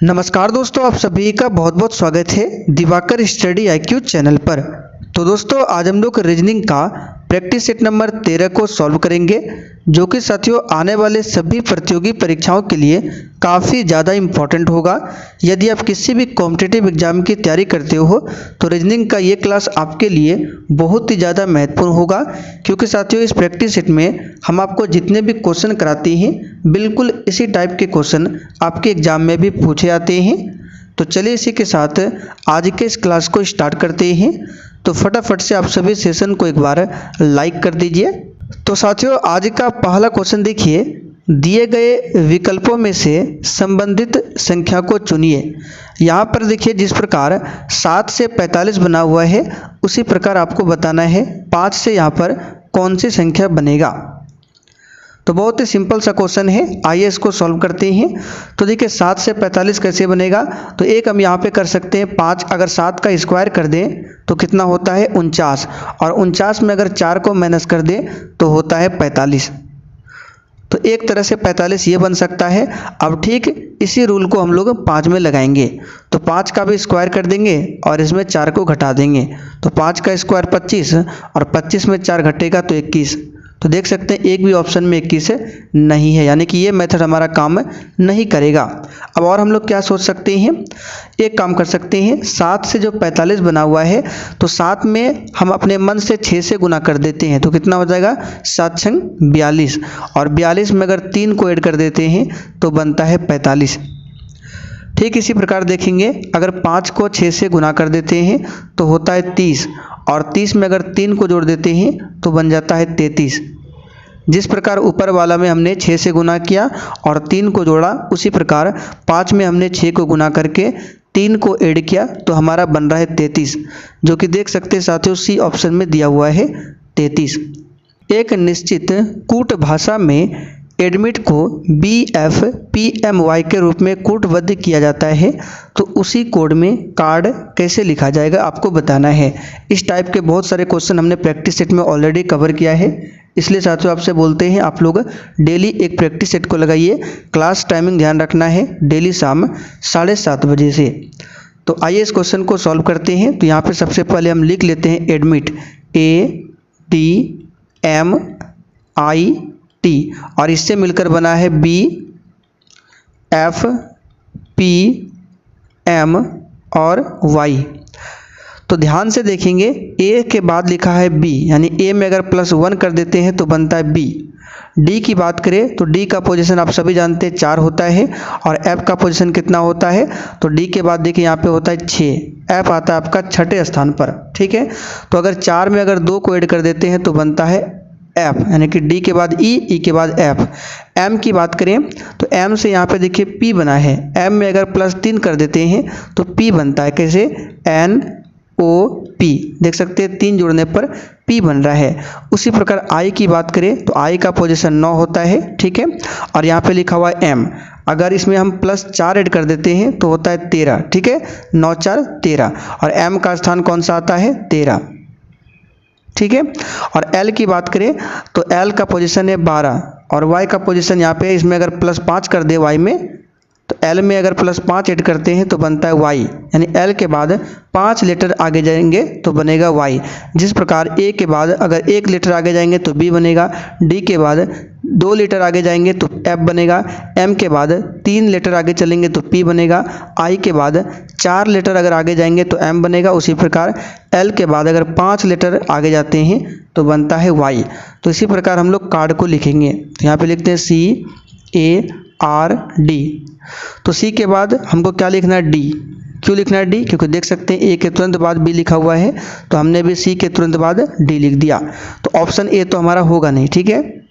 नमस्कार दोस्तों, आप सभी का बहुत बहुत स्वागत है दिवाकर स्टडी IQ चैनल पर। तो दोस्तों, आज हम लोग रीजनिंग का प्रैक्टिस सेट नंबर 13 को सॉल्व करेंगे, जो कि साथियों आने वाले सभी प्रतियोगी परीक्षाओं के लिए काफ़ी ज़्यादा इम्पॉर्टेंट होगा। यदि आप किसी भी कॉम्पिटिटिव एग्जाम की तैयारी करते हो तो रीजनिंग का ये क्लास आपके लिए बहुत ही ज़्यादा महत्वपूर्ण होगा, क्योंकि साथियों इस प्रैक्टिस सेट में हम आपको जितने भी क्वेश्चन कराते हैं बिल्कुल इसी टाइप के क्वेश्चन आपके एग्जाम में भी पूछे जाते हैं। तो चलिए इसी के साथ आज के इस क्लास को स्टार्ट करते हैं। तो फटाफट से आप सभी सेशन को एक बार लाइक कर दीजिए। तो साथियों आज का पहला क्वेश्चन देखिए, दिए गए विकल्पों में से संबंधित संख्या को चुनिए। यहाँ पर देखिए जिस प्रकार 7 से 45 बना हुआ है उसी प्रकार आपको बताना है 5 से यहाँ पर कौन सी संख्या बनेगा। तो बहुत ही सिंपल सा क्वेश्चन है, आइए इसको सॉल्व करते हैं। तो देखिए 7 से 45 कैसे बनेगा, तो एक हम यहाँ पे कर सकते हैं 5, अगर 7 का स्क्वायर कर दें तो कितना होता है 49, और 49 में अगर 4 को माइनस कर दें तो होता है 45। तो एक तरह से 45 ये बन सकता है। अब ठीक इसी रूल को हम लोग 5 में लगाएंगे, तो 5 का भी स्क्वायर कर देंगे और इसमें 4 को घटा देंगे, तो 5 का स्क्वायर 25 और 25 में 4 घटेगा तो 21। तो देख सकते हैं एक भी ऑप्शन में 21 नहीं है, यानी कि ये मेथड हमारा काम नहीं करेगा। अब और हम लोग क्या सोच सकते हैं, एक काम कर सकते हैं, 7 से जो 45 बना हुआ है तो 7 में हम अपने मन से 6 से गुना कर देते हैं, तो कितना हो जाएगा 7 छंग 42, और 42 में अगर 3 को ऐड कर देते हैं तो बनता है 45। ठीक इसी प्रकार देखेंगे, अगर 5 को 6 से गुना कर देते हैं तो होता है 30, और 30 में अगर 3 को जोड़ देते हैं तो बन जाता है 33। जिस प्रकार ऊपर वाला में हमने 6 से गुना किया और 3 को जोड़ा, उसी प्रकार 5 में हमने 6 को गुना करके 3 को ऐड किया तो हमारा बन रहा है 33, जो कि देख सकते हैं साथियों सी ऑप्शन में दिया हुआ है 33। एक निश्चित कूट भाषा में एडमिट को BFPMY के रूप में कूटबद्ध किया जाता है, तो उसी कोड में कार्ड कैसे लिखा जाएगा आपको बताना है। इस टाइप के बहुत सारे क्वेश्चन हमने प्रैक्टिस सेट में ऑलरेडी कवर किया है, इसलिए साथियों आपसे बोलते हैं आप लोग डेली एक प्रैक्टिस सेट को लगाइए। क्लास टाइमिंग ध्यान रखना है, डेली शाम 7:30 बजे से। तो आइए इस क्वेश्चन को सॉल्व करते हैं। तो यहाँ पर सबसे पहले हम लिख लेते हैं एडमिट ADMIT, और इससे मिलकर बना है BFPM और Y। तो ध्यान से देखेंगे, A के बाद लिखा है B, यानी A में अगर +1 कर देते हैं तो बनता है B। D की बात करें तो D का पोजीशन आप सभी जानते हैं 4 होता है, और F का पोजीशन कितना होता है, तो D के बाद देखिए यहाँ पे होता है 6, F आता है आपका 6ठे स्थान पर। ठीक है, तो अगर 4 में अगर 2 को ऐड कर देते हैं तो बनता है F, यानी कि D के बाद E के बाद F। M की बात करें तो M से यहाँ पे देखिए P बना है, M में अगर +3 कर देते हैं तो P बनता है, कैसे NOP, देख सकते हैं 3 जोड़ने पर P बन रहा है। उसी प्रकार I की बात करें तो I का पोजीशन 9 होता है। ठीक है, और यहाँ पे लिखा हुआ है M, अगर इसमें हम +4 ऐड कर देते हैं तो होता है 13। ठीक है, 9 4 13, और M का स्थान कौन सा आता है 13। ठीक है, और L की बात करें तो L का पोजीशन है 12, और Y का पोजीशन यहाँ पे इसमें अगर +5 कर दे Y में, तो L में अगर +5 ऐड करते हैं तो बनता है Y, यानी L के बाद 5 लेटर आगे जाएंगे तो बनेगा Y। जिस प्रकार A के बाद अगर 1 लेटर आगे जाएंगे तो B बनेगा, D के बाद 2 लेटर आगे जाएंगे तो F बनेगा, M के बाद 3 लेटर आगे चलेंगे तो P बनेगा, I के बाद 4 लेटर अगर आगे जाएंगे तो M बनेगा। उसी प्रकार L के बाद अगर 5 लेटर आगे जाते हैं तो बनता है Y। तो इसी प्रकार हम लोग कार्ड को लिखेंगे, तो यहाँ पे लिखते हैं CARD। तो C के बाद हमको क्या लिखना है D। क्यों लिखना है D, क्योंकि देख सकते हैं A के तुरंत बाद B लिखा हुआ है, तो हमने भी C के तुरंत बाद D लिख दिया, तो ऑप्शन A तो हमारा होगा नहीं। ठीक है,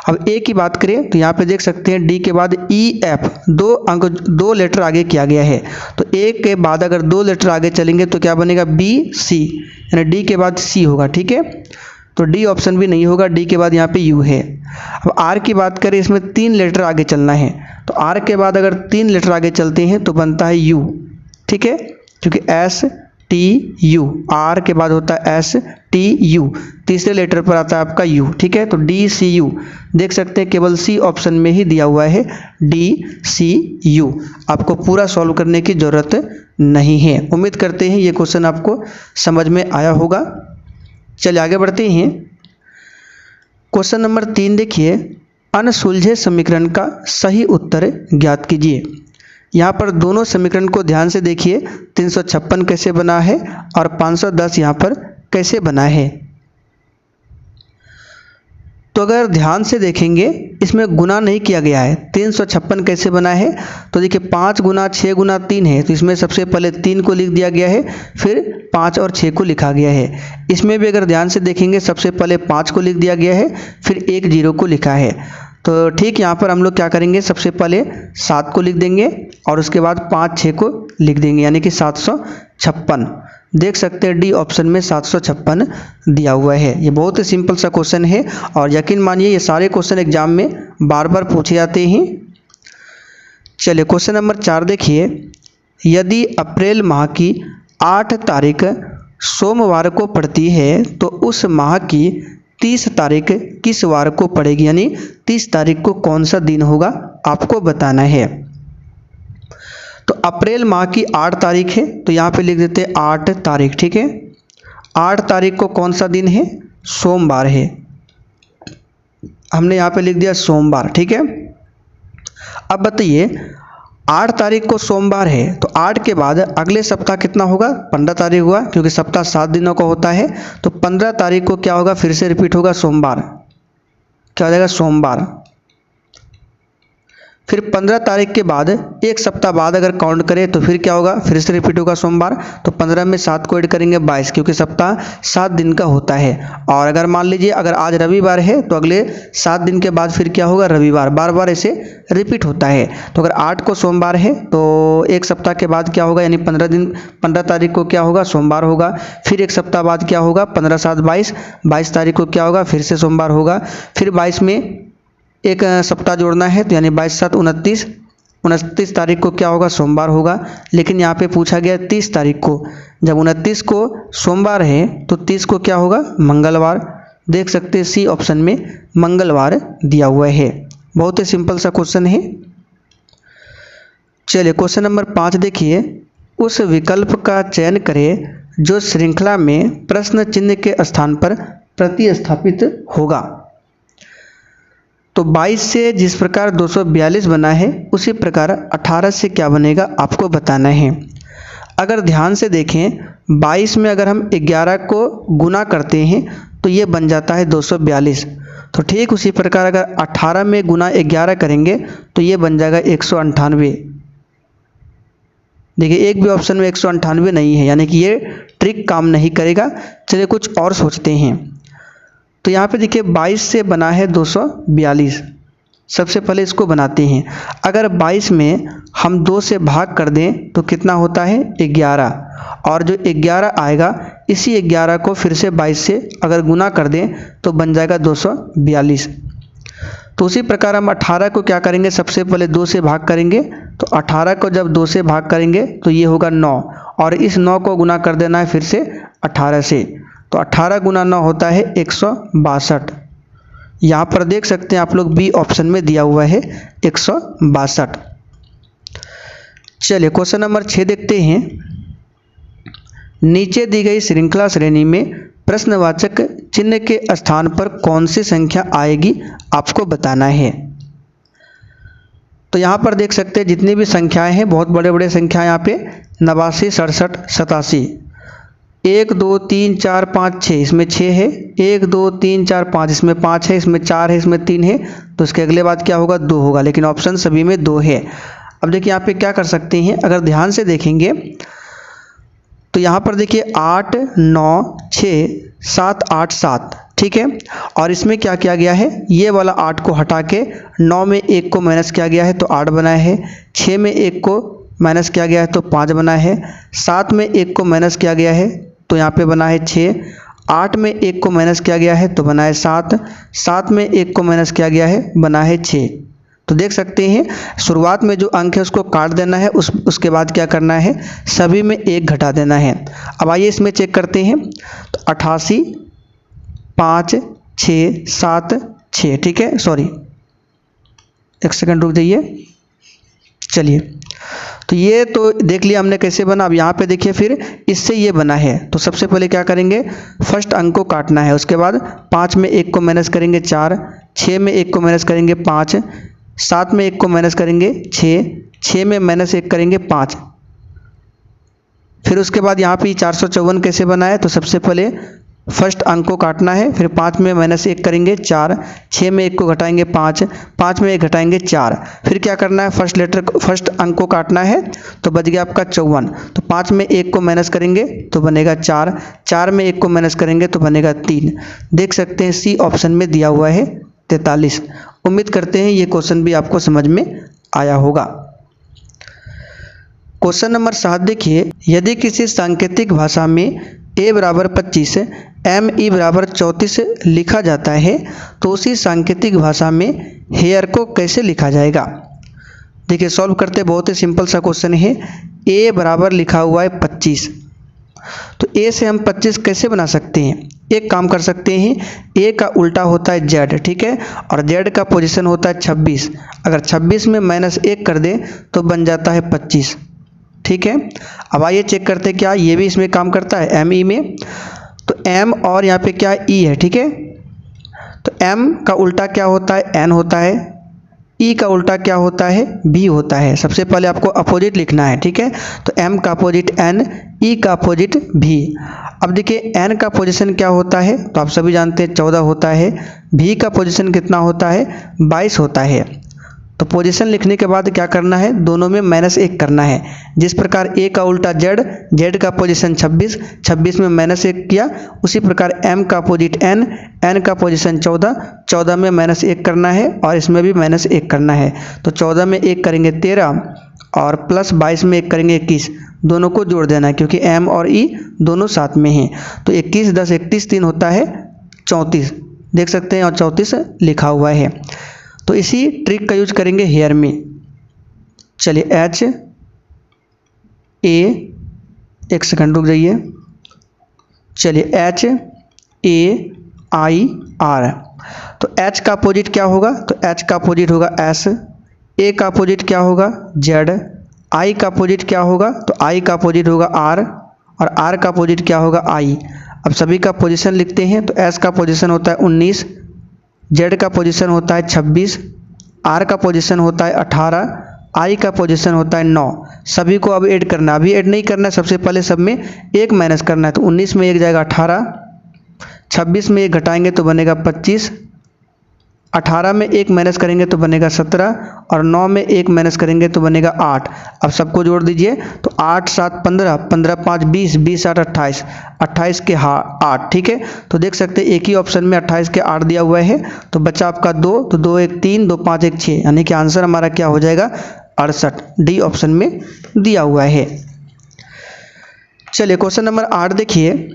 अब A की बात करें तो यहाँ पे देख सकते हैं D के बाद EF 2 लेटर आगे किया गया है, तो A के बाद अगर 2 लेटर आगे चलेंगे तो क्या बनेगा BC, यानी D के बाद C होगा। ठीक है, तो D ऑप्शन भी नहीं होगा, D के बाद यहाँ पे U है। अब R की बात करें, इसमें 3 लेटर आगे चलना है, तो R के बाद अगर 3 लेटर आगे चलते हैं तो बनता है U। ठीक है, क्योंकि S TU, R के बाद होता है STU, तीसरे लेटर पर आता है आपका U, ठीक है। तो DCU देख सकते हैं केवल C ऑप्शन में ही दिया हुआ है DCU। आपको पूरा सॉल्व करने की ज़रूरत नहीं है। उम्मीद करते हैं ये क्वेश्चन आपको समझ में आया होगा। चलिए आगे बढ़ते हैं। क्वेश्चन नंबर 3 देखिए, अनसुलझे समीकरण का सही उत्तर ज्ञात कीजिए। यहाँ पर दोनों समीकरण को ध्यान से देखिए, 356 कैसे बना है और 510 यहाँ पर कैसे बना है। तो अगर ध्यान से देखेंगे इसमें गुना नहीं किया गया है। 356 कैसे बना है, तो देखिए 5 गुना 6 गुना 3 है, तो इसमें सबसे पहले 3 को लिख दिया गया है, फिर 5 और 6 को लिखा गया है। इसमें भी अगर ध्यान से देखेंगे सबसे पहले 5 को लिख दिया गया है, फिर 1 0 को लिखा है। तो ठीक यहाँ पर हम लोग क्या करेंगे, सबसे पहले 7 को लिख देंगे और उसके बाद 5 6 को लिख देंगे, यानी कि 756। देख सकते हैं डी ऑप्शन में 756 दिया हुआ है। ये बहुत ही सिंपल सा क्वेश्चन है और यकीन मानिए ये सारे क्वेश्चन एग्जाम में बार बार पूछे जाते हैं। चलिए क्वेश्चन नंबर 4 देखिए, यदि अप्रैल माह की 8 तारीख सोमवार को पड़ती है तो उस माह की 30 तारीख किस वार को पड़ेगी, यानी 30 तारीख को कौन सा दिन होगा आपको बताना है। तो अप्रैल माह की 8 तारीख है, तो यहाँ पे लिख देते हैं 8 तारीख, ठीक है। 8 तारीख को कौन सा दिन है, सोमवार है, हमने यहाँ पे लिख दिया सोमवार, ठीक है। अब बताइए 8 तारीख को सोमवार है, तो 8 के बाद अगले सप्ताह कितना होगा, 15 तारीख होगा, क्योंकि सप्ताह 7 दिनों का होता है। तो 15 तारीख को क्या होगा, फिर से रिपीट होगा सोमवार, क्या हो जाएगा सोमवार। फिर 15 तारीख के बाद एक सप्ताह बाद अगर काउंट करें तो फिर क्या होगा, फिर से रिपीट होगा सोमवार। तो 15 में 7 को ऐड करेंगे 22, क्योंकि सप्ताह 7 दिन का होता है। और अगर मान लीजिए अगर आज रविवार है तो अगले 7 दिन के बाद फिर क्या होगा, रविवार। बार बार ऐसे रिपीट होता है। तो अगर 8 को सोमवार है तो एक सप्ताह के बाद क्या होगा, यानी 15 तारीख को क्या होगा, सोमवार होगा। फिर एक सप्ताह बाद क्या होगा, 15 7 22, 22 तारीख को क्या होगा, फिर से सोमवार होगा। फिर 22 में एक सप्ताह जोड़ना है, तो यानी 22 7 29, 29 तारीख को क्या होगा, सोमवार होगा। लेकिन यहाँ पे पूछा गया 30 तारीख को, जब 29 को सोमवार है तो 30 को क्या होगा, मंगलवार। देख सकते हैं सी ऑप्शन में मंगलवार दिया हुआ है। बहुत ही सिंपल सा क्वेश्चन है। चलिए क्वेश्चन नंबर 5 देखिए, उस विकल्प का चयन करें जो श्रृंखला में प्रश्न चिन्ह के स्थान पर प्रतिस्थापित होगा। तो 22 से जिस प्रकार 242 बना है उसी प्रकार 18 से क्या बनेगा आपको बताना है। अगर ध्यान से देखें 22 में अगर हम 11 को गुना करते हैं तो ये बन जाता है 242। तो ठीक उसी प्रकार अगर 18 में गुना 11 करेंगे तो ये बन जाएगा 198। देखिए एक भी ऑप्शन में 198 नहीं है, यानी कि ये ट्रिक काम नहीं करेगा। चलिए कुछ और सोचते हैं। तो यहाँ पे देखिए 22 से बना है 242। सबसे पहले इसको बनाते हैं। अगर 22 में हम 2 से भाग कर दें तो कितना होता है, 11। और जो 11 आएगा इसी 11 को फिर से 22 से अगर गुना कर दें तो बन जाएगा 242। तो उसी प्रकार हम 18 को क्या करेंगे, सबसे पहले 2 से भाग करेंगे। तो 18 को जब 2 से भाग करेंगे तो ये होगा 9, और इस 9 को गुना कर देना है फिर से 18 से। तो 18 गुना 9 होता है 162। यहाँ पर देख सकते हैं आप लोग बी ऑप्शन में दिया हुआ है 162। चलिए क्वेश्चन नंबर 6 देखते हैं। नीचे दी गई श्रृंखला श्रेणी में प्रश्नवाचक चिन्ह के स्थान पर कौन सी संख्या आएगी आपको बताना है। तो यहाँ पर देख सकते हैं जितनी भी संख्याएं हैं, बहुत बड़े बड़े संख्या यहाँ पे 89 67 87, 1 2 3 4 5 6, इसमें 6 है। 1 2 3 4 5, इसमें 5 है, इसमें 4 है, इसमें 3 है। तो इसके अगले बाद क्या होगा, 2 होगा, लेकिन ऑप्शन सभी में 2 है। अब देखिए यहाँ पे क्या कर सकते हैं, अगर ध्यान से देखेंगे तो यहाँ पर देखिए 8 9 6 7 8 7, ठीक है। और इसमें क्या किया गया है, ये वाला 8 को हटा के 9 में 1 को माइनस किया गया है तो 8 बना है। 6 में 1 को माइनस किया गया है तो 5 बना है। 7 में 1 को माइनस किया गया है तो यहाँ पे बना है 6। 8 में 1 को माइनस किया गया है तो बना है 7। 7 में 1 को माइनस किया गया है बना है 6। तो देख सकते हैं शुरुआत में जो अंक है उसको काट देना है, उसके बाद क्या करना है, सभी में 1 घटा देना है। अब आइए इसमें चेक करते हैं। तो 88, 5, 6, 7, 6, ठीक है, सॉरी 1 सेकंड रुक जाइए। चलिए, तो ये तो देख लिया हमने कैसे बना। अब यहाँ पे देखिए फिर इससे ये बना है। तो सबसे पहले क्या करेंगे, फर्स्ट अंक को काटना है, उसके बाद 5 में 1 को माइनस करेंगे 4, 6 में 1 को माइनस करेंगे 5, 7 में 1 को माइनस करेंगे 6, 6 में माइनस 1 करेंगे 5। फिर उसके बाद यहाँ पे 454 कैसे बना है, तो सबसे पहले फर्स्ट अंक को काटना है, फिर 5 में माइनस 1 करेंगे 4, 6 में 1 को घटाएंगे 5, 5 में 1 घटाएंगे 4। फिर क्या करना है, फर्स्ट अंक को काटना है, तो बच गया आपका 54। तो 5 में 1 को माइनस करेंगे तो बनेगा 4, 4 में 1 को माइनस करेंगे तो बनेगा 3। देख सकते हैं सी ऑप्शन में दिया हुआ है 43। उम्मीद करते हैं ये क्वेश्चन भी आपको समझ में आया होगा। क्वेश्चन नंबर 7 देखिए, यदि किसी सांकेतिक भाषा में a बराबर 25, me बराबर 34 लिखा जाता है तो उसी सांकेतिक भाषा में हेयर को कैसे लिखा जाएगा। देखिए सॉल्व करते बहुत ही सिंपल सा क्वेश्चन है। a बराबर लिखा हुआ है 25, तो a से हम 25 कैसे बना सकते हैं। एक काम कर सकते हैं, a का उल्टा होता है z, ठीक है, और z का पोजीशन होता है 26। अगर 26 में माइनस 1 कर दे तो बन जाता है 25, ठीक है। अब आइए चेक करते क्या ये भी इसमें काम करता है एम ई में। तो m और यहाँ पे क्या e है, ठीक है। तो m का उल्टा क्या होता है, n होता है। e का उल्टा क्या होता है, b होता है। सबसे पहले आपको अपोजिट लिखना है, ठीक है। तो m का अपोजिट n, e का अपोजिट b। अब देखिए n का पोजीशन क्या होता है, तो आप सभी जानते हैं 14 होता है। b का पोजीशन कितना होता है, 22 होता है। तो पोजीशन लिखने के बाद क्या करना है, दोनों में -1 करना है। जिस प्रकार a का उल्टा z, z का पोजीशन 26, 26 में -1 किया, उसी प्रकार m का अपोजिट n, n का पोजीशन 14, 14 में -1 करना है और इसमें भी -1 करना है। तो 14 में 1 करेंगे 13 और प्लस 22 में 1 करेंगे 21। दोनों को जोड़ देना है क्योंकि m और e दोनों साथ में हैं। तो 21, 10, 31, 3 होता है 34, देख सकते हैं, और 34 लिखा हुआ है। तो इसी ट्रिक का यूज करेंगे हेयर में। चलिए H A, 1 सेकंड रुक जाइए। चलिए H A I R, तो H का अपोजिट क्या होगा, तो H का अपोजिट होगा S, A का अपोजिट क्या होगा Z, I का अपोजिट क्या होगा, तो I का अपोजिट होगा R, और R का अपोजिट क्या होगा I। अब सभी का पोजीशन लिखते हैं। तो S का पोजीशन होता है 19, Z का पोजीशन होता है 26, R का पोजीशन होता है 18, I का पोजीशन होता है 9। सभी को अब ऐड करना है, अभी ऐड नहीं करना है, सबसे पहले सब में 1 माइनस करना है। तो 19 में 1 जाएगा 18, 26 में 1 घटाएंगे तो बनेगा 25, 18 में 1 माइनस करेंगे तो बनेगा 17, और 9 में 1 माइनस करेंगे तो बनेगा 8। अब सबको जोड़ दीजिए। तो 8, 7, 15, 15, 5, 20, 20, 8, 28, 28 के 8, ठीक है। तो देख सकते हैं एक ही ऑप्शन में 28 के 8 दिया हुआ है। तो बचा आपका 2, तो 2, 1, 3, 2, 5, 1, 6, यानी कि आंसर हमारा क्या हो जाएगा 68, डी ऑप्शन में दिया हुआ है। चलिए क्वेश्चन नंबर 8 देखिए,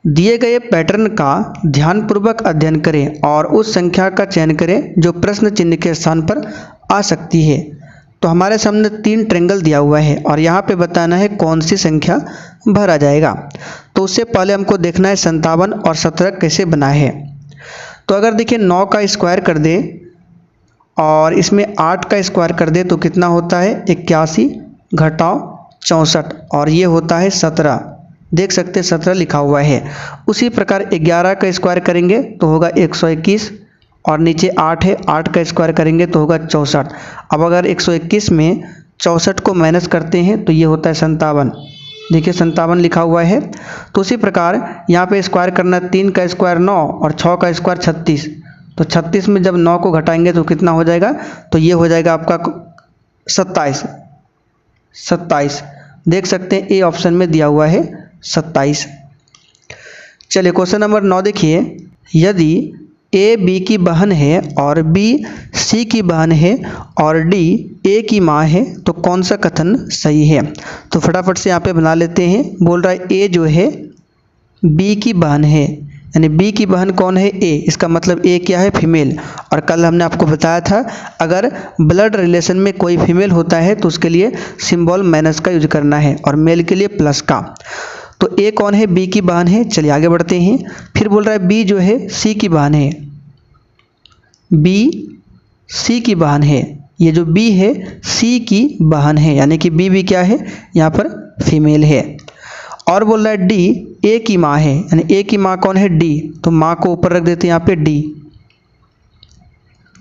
दिए गए पैटर्न का ध्यानपूर्वक अध्ययन करें और उस संख्या का चयन करें जो प्रश्न चिन्ह के स्थान पर आ सकती है। तो हमारे सामने 3 ट्रायंगल दिया हुआ है और यहाँ पे बताना है कौन सी संख्या भरा जाएगा। तो उससे पहले हमको देखना है 57 और 17 कैसे बना है। तो अगर देखिए 9 का स्क्वायर कर दे और इसमें 8 का स्क्वायर कर दे तो कितना होता है 81 घटाओ 64, और ये होता है 17। देख सकते हैं 17 लिखा हुआ है। उसी प्रकार 11 का स्क्वायर करेंगे तो होगा 121, और नीचे 8 है, 8 का स्क्वायर करेंगे तो होगा 64। अब अगर 121 में 64 को माइनस करते हैं तो ये होता है 57। देखिए 57 लिखा हुआ है। तो उसी प्रकार यहाँ पे स्क्वायर करना, 3 का स्क्वायर 9 और 6 का स्क्वायर 36। तो 36 में जब 9 को घटाएंगे तो कितना हो जाएगा, तो ये हो जाएगा आपका 27। देख सकते हैं ए ऑप्शन में दिया हुआ है 27। चलिए क्वेश्चन नंबर 9 देखिए, यदि ए बी की बहन है और बी सी की बहन है और डी ए की माँ है तो कौन सा कथन सही है। तो फटाफट से यहाँ पे बना लेते हैं। बोल रहा है ए जो है बी की बहन है, यानी बी की बहन कौन है, ए। इसका मतलब ए क्या है, फीमेल। और कल हमने आपको बताया था अगर ब्लड रिलेशन में कोई फीमेल होता है तो उसके लिए सिंबल माइनस का यूज करना है और मेल के लिए प्लस का। तो ए कौन है, बी की बहन है। चलिए आगे बढ़ते हैं। फिर बोल रहा है बी जो है सी की बहन है, बी सी की बहन है। ये जो बी है सी की बहन है, यानी कि बी भी क्या है, यहाँ पर फीमेल है। और बोल रहा है डी ए की माँ है, यानी ए की माँ कौन है, डी। तो माँ को ऊपर रख देते हैं यहाँ पे डी।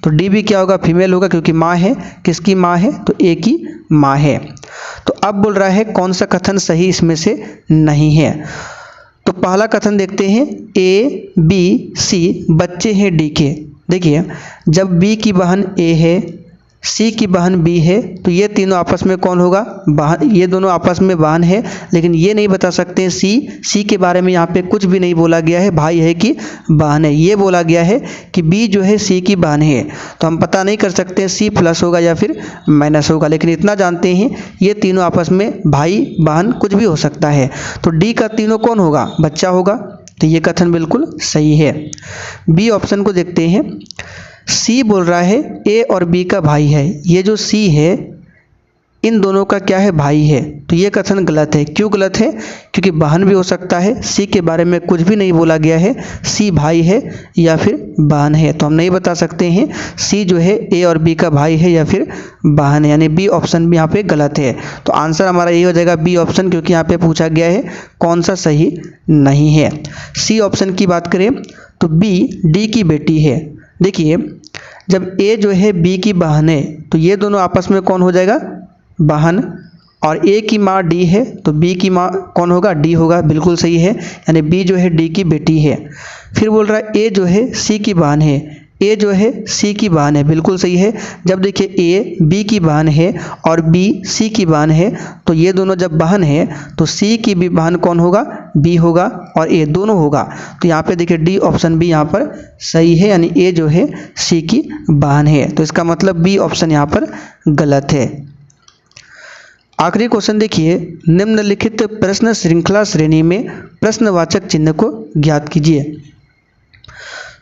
तो डी भी क्या होगा, फीमेल होगा, क्योंकि माँ है। किसकी माँ है, तो ए की माँ है। तो अब बोल रहा है कौन सा कथन सही इसमें से नहीं है। तो पहला कथन देखते हैं, ए बी सी बच्चे हैं डी के। देखिए जब बी की बहन ए है, सी की बहन बी है, तो ये तीनों आपस में कौन होगा, बहन। ये दोनों आपस में बहन है, लेकिन ये नहीं बता सकते हैं सी के बारे में यहाँ पे कुछ भी नहीं बोला गया है, भाई है कि बहन है। ये बोला गया है कि बी जो है सी की बहन है। तो हम पता नहीं कर सकते हैं सी प्लस होगा या फिर माइनस होगा, लेकिन इतना जानते हैं ये तीनों आपस में भाई बहन कुछ भी हो सकता है। तो डी का तीनों कौन होगा, बच्चा होगा। तो ये कथन बिल्कुल सही है। बी ऑप्शन को देखते हैं। सी बोल रहा है ए और बी का भाई है। ये जो सी है इन दोनों का क्या है, भाई है। तो ये कथन गलत है। क्यों गलत है, क्योंकि बहन भी हो सकता है। सी के बारे में कुछ भी नहीं बोला गया है, सी भाई है या फिर बहन है। तो हम नहीं बता सकते हैं सी जो है ए और बी का भाई है या फिर बहन है, यानी बी ऑप्शन भी यहाँ पे गलत है। तो आंसर हमारा ये हो जाएगा बी ऑप्शन, क्योंकि यहाँ पे पूछा गया है कौन सा सही नहीं है। सी ऑप्शन की बात करें तो बी डी की बेटी है। देखिए जब ए जो है बी की बहन है तो ये दोनों आपस में कौन हो जाएगा, बहन। और ए की माँ डी है तो बी की माँ कौन होगा, डी होगा। बिल्कुल सही है, यानी बी जो है डी की बेटी है। फिर बोल रहा है ए जो है सी की बहन है, ए जो है सी की बहन है। बिल्कुल सही है। जब देखिए ए बी की बहन है और बी सी की बहन है, तो ये दोनों जब बहन है तो सी की भी बहन कौन होगा, बी होगा, और ए दोनों होगा। तो यहाँ पे देखिए डी ऑप्शन भी यहाँ पर सही है, यानी ए जो है सी की बहन है। तो इसका मतलब बी ऑप्शन यहाँ पर गलत है। आखिरी क्वेश्चन देखिए, निम्नलिखित प्रश्न श्रृंखला श्रेणी में प्रश्नवाचक चिन्ह को ज्ञात कीजिए।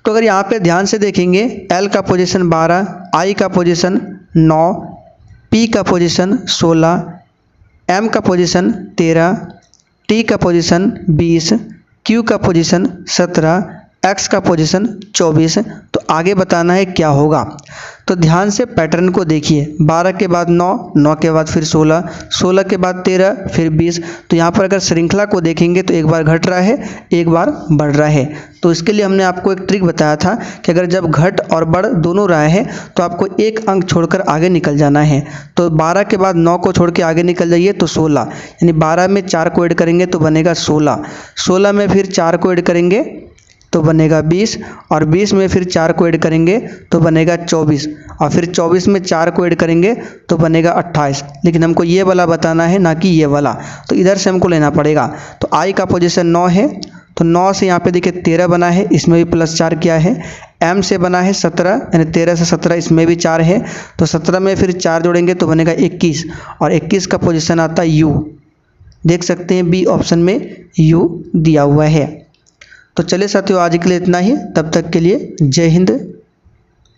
तो अगर यहाँ पे ध्यान से देखेंगे, एल का पोजीशन 12, आई का पोजीशन 9, पी का पोजीशन 16, एम का पोजीशन 13, टी का पोजीशन 20, क्यू का पोजीशन 17, एक्स का पोजीशन 24। तो आगे बताना है क्या होगा। तो ध्यान से पैटर्न को देखिए, 12 के बाद 9, 9 के बाद फिर 16, 16 के बाद 13, फिर 20। तो यहाँ पर अगर श्रृंखला को देखेंगे तो एक बार घट रहा है, एक बार बढ़ रहा है। तो इसके लिए हमने आपको एक ट्रिक बताया था कि अगर जब घट और बढ़ दोनों रहा है तो आपको एक अंक छोड़कर आगे निकल जाना है। तो 12 के बाद 9 को छोड़ के आगे निकल जाइए तो 16, यानी 12 में 4 को ऐड करेंगे तो बनेगा 16, 16 में फिर 4 को ऐड करेंगे तो बनेगा 20, और 20 में फिर 4 को ऐड करेंगे तो बनेगा 24, और फिर 24 में 4 को ऐड करेंगे तो बनेगा 28। लेकिन हमको ये वाला बताना है, ना कि ये वाला। तो इधर से हमको लेना पड़ेगा। तो आई का पोजीशन 9 है, तो 9 से यहाँ पे देखिए 13 बना है, इसमें भी प्लस 4 किया है। एम से बना है 17, यानी 13 से 17, इसमें भी 4 है। तो 17 में फिर 4 जोड़ेंगे तो बनेगा 21, और 21 का पोजीशन आता है यू। देख सकते हैं बी ऑप्शन में यू दिया हुआ है। तो चलिए साथियों, आज के लिए इतना ही। तब तक के लिए जय हिंद,